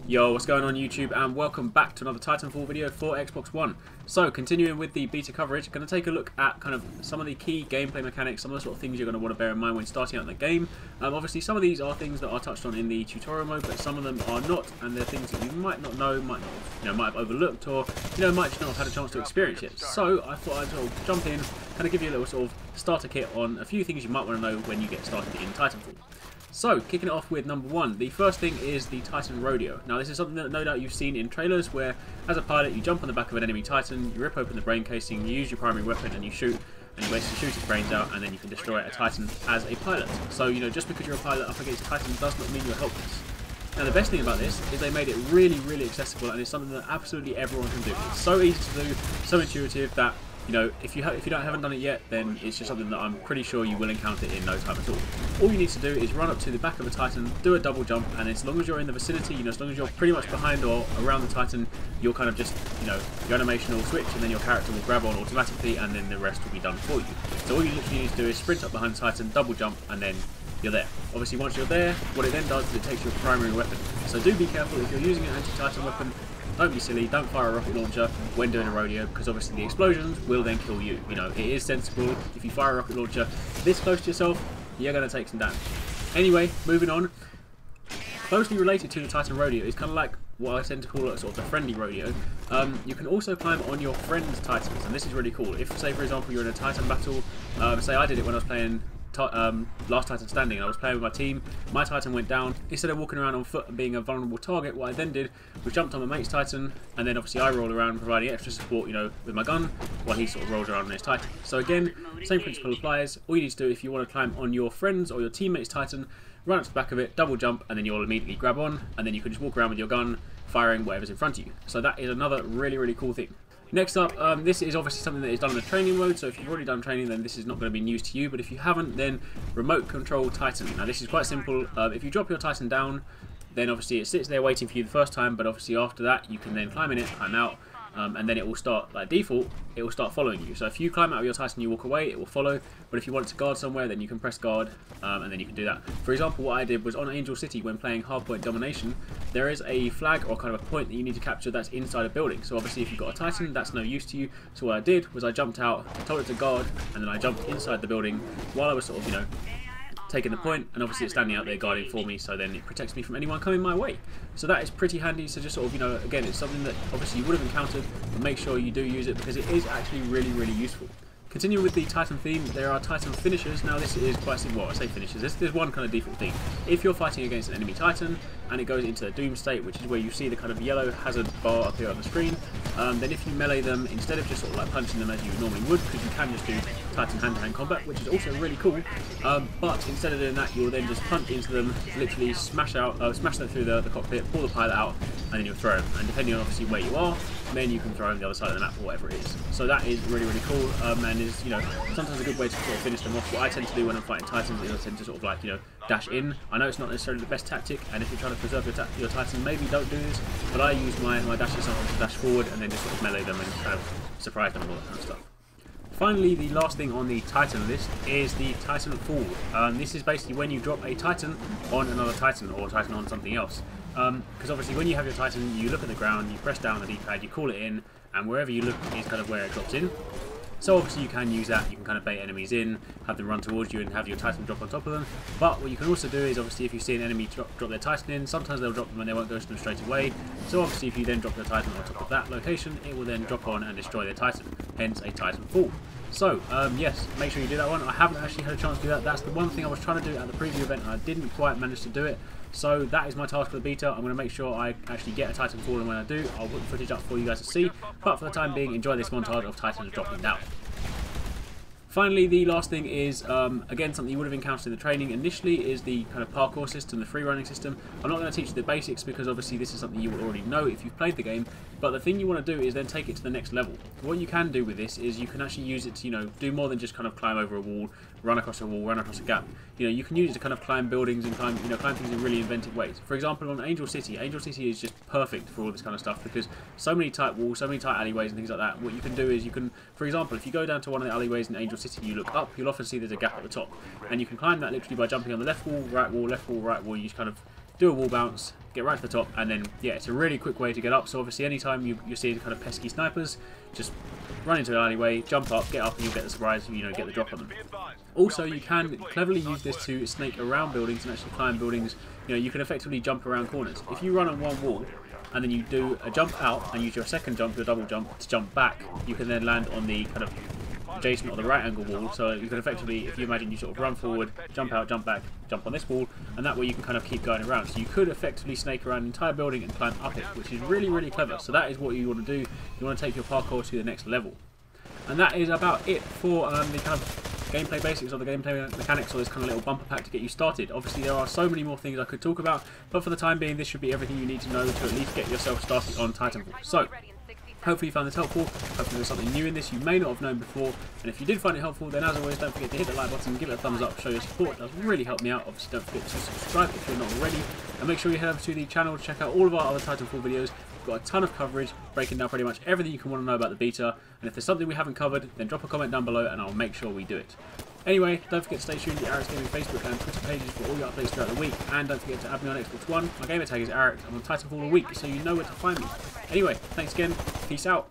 Yo, what's going on YouTube, and welcome back to another Titanfall video for Xbox One. So, continuing with the beta coverage, going to take a look at kind of some of the key gameplay mechanics, some of the sort of things you're going to want to bear in mind when starting out in the game. Obviously, some of these are things that are touched on in the tutorial mode, but some of them are not, and they're things that you might not know, might have overlooked, or might just not have had a chance to experience yet. So, I thought I'd sort of jump in, kind of give you a little sort of starter kit on a few things you might want to know when you get started in Titanfall. So, kicking it off with number one, the first thing is the Titan Rodeo. Now, this is something that no doubt you've seen in trailers where, as a pilot, you jump on the back of an enemy Titan, you rip open the brain casing, you use your primary weapon and you shoot, and you basically shoot its brains out, and then you can destroy a Titan as a pilot. So, just because you're a pilot up against Titans does not mean you're helpless. Now, the best thing about this is they made it really, really accessible, and it's something that absolutely everyone can do. It's so easy to do, so intuitive that if you haven't done it yet, then it's just something that I'm pretty sure you will encounter in no time at all. All you need to do is run up to the back of a Titan, do a double jump, and as long as you're in the vicinity, as long as you're pretty much behind or around the Titan, you'll kind of just, your animation will switch, and then your character will grab on automatically, and then the rest will be done for you. So all you literally need to do is sprint up behind the Titan, double jump, and then you're there. Obviously, once you're there, what it then does is it takes your primary weapon. So do be careful if you're using an anti-Titan weapon. Don't be silly, don't fire a rocket launcher when doing a rodeo, because obviously the explosions will then kill you. It is sensible. If you fire a rocket launcher this close to yourself, you're going to take some damage. Anyway, moving on. Closely related to the Titan Rodeo is kind of like what I tend to call it sort of the friendly rodeo. You can also climb on your friend's Titans, and this is really cool. If, say for example, you're in a Titan battle, say I did it when I was playing Last Titan Standing, and I was playing with my team. My Titan went down. Instead of walking around on foot and being a vulnerable target, what I then did was jumped on my mate's Titan, and then obviously I rolled around providing extra support, with my gun, while he sort of rolls around on his Titan. So again, same principle applies. All you need to do if you want to climb on your friend's or your teammate's Titan, run up to the back of it, double jump, and then you'll immediately grab on, and then you can just walk around with your gun, firing whatever's in front of you. So that is another really, really cool thing. Next up, this is obviously something that is done in the training mode, so if you've already done training, then this is not going to be news to you, but if you haven't, then remote control Titan. Now this is quite simple. If you drop your Titan down, then obviously it sits there waiting for you the first time, but obviously after that you can then climb in it, climb out, and then it will start, by default, it will start following you. So if you climb out of your Titan and you walk away, it will follow, but if you want it to guard somewhere, then you can press guard, and then you can do that. For example, what I did was on Angel City when playing Hardpoint Domination, there is a flag or kind of a point that you need to capture that's inside a building. So obviously if you've got a Titan, that's no use to you. So what I did was I jumped out, told it to guard, and then I jumped inside the building while I was sort of, taking the point, and obviously it's standing out there guarding for me, so then it protects me from anyone coming my way. So that is pretty handy. So just sort of, again, it's something that obviously you would have encountered, but make sure you do use it because it is actually really, really useful. Continue with the Titan theme, there are Titan finishers. Now this is quite simple. Well, I say finishers, there's one kind of default thing. If you're fighting against an enemy Titan and it goes into the doom state, which is where you see the kind of yellow hazard bar appear on the screen, then if you melee them, instead of just sort of like punching them as you normally would, because you can just do Titan hand-to-hand combat, which is also really cool, but instead of doing that, you'll then just punch into them, literally smash them through the cockpit, pull the pilot out, and then you'll throw them. And depending on obviously where you are, then you can throw them on the other side of the map or whatever it is. So that is really, really cool, and is sometimes a good way to sort of finish them off. What I tend to do when I'm fighting Titans is I tend to sort of like dash in. I know it's not necessarily the best tactic, and if you're trying to preserve your Titan, maybe don't do this, but I use my dashes sometimes to dash forward and then just sort of melee them and kind of surprise them and all that kind of stuff. Finally, the last thing on the Titan list is the Titanfall. This is basically when you drop a Titan on another Titan or Titan on something else. Because obviously when you have your Titan, you look at the ground, you press down the D-pad, you call it in, and wherever you look is kind of where it drops in. So obviously you can use that, you can kind of bait enemies in, have them run towards you and have your Titan drop on top of them. But what you can also do is obviously if you see an enemy drop their Titan in, sometimes they'll drop them and they won't go to them straight away. So obviously if you then drop their Titan on top of that location, it will then drop on and destroy their Titan, hence a Titanfall. So, yes, make sure you do that one. I haven't actually had a chance to do that. That's the one thing I was trying to do at the preview event and I didn't quite manage to do it. So that is my task for the beta. I'm going to make sure I actually get a Titanfall, and when I do, I'll put the footage up for you guys to see. But for the time being, enjoy this montage of Titans dropping down. Finally, the last thing is, again, something you would have encountered in the training initially, is the kind of parkour system, the free running system. I'm not going to teach you the basics because obviously this is something you will already know if you've played the game, but the thing you want to do is then take it to the next level. What you can do with this is you can actually use it to, do more than just kind of climb over a wall, run across a wall, run across a gap. You can use it to kind of climb buildings and climb things in really inventive ways. For example, on Angel City is just perfect for all this kind of stuff because so many tight walls, so many tight alleyways and things like that. What you can do is for example, if you go down to one of the alleyways in Angel City, you look up, you'll often see there's a gap at the top, and you can climb that literally by jumping on the left wall, right wall, left wall, right wall. You just kind of do a wall bounce, get right to the top, and then, yeah, it's a really quick way to get up. So obviously anytime you see kind of pesky snipers, just run into an alleyway, jump up, get up, and you'll get the surprise, you know, get the drop on them. Also, you can cleverly use this to snake around buildings and actually climb buildings. You know, you can effectively jump around corners. If you run on one wall, and then you do a jump out and use your second jump, your double jump, to jump back, you can then land on the kind of adjacent or the right angle wall. So you can effectively, if you imagine you sort of run forward, jump out, jump back, jump on this wall, and that way you can kind of keep going around. So you could effectively snake around an entire building and climb up it, which is really, really clever. So that is what you want to do. You want to take your parkour to the next level. And that is about it for the kind of gameplay basics or the gameplay mechanics, or this kind of little bumper pack to get you started. Obviously there are so many more things I could talk about, but for the time being this should be everything you need to know to at least get yourself started on Titanfall. So hopefully you found this helpful, hopefully there's something new in this you may not have known before, and if you did find it helpful, then as always don't forget to hit the like button, give it a thumbs up, show your support. It does really help me out. Obviously don't forget to subscribe if you're not already, and make sure you head over to the channel to check out all of our other Titanfall videos. We've got a ton of coverage breaking down pretty much everything you can want to know about the beta, and if there's something we haven't covered, then drop a comment down below and I'll make sure we do it. Anyway, don't forget to stay tuned to the Arix Gaming Facebook and Twitter pages for all your updates throughout the week, and don't forget to add me on Xbox One. My gamer tag is Arix. I'm on Titanfall a week, so you know where to find me. Anyway, thanks again, peace out.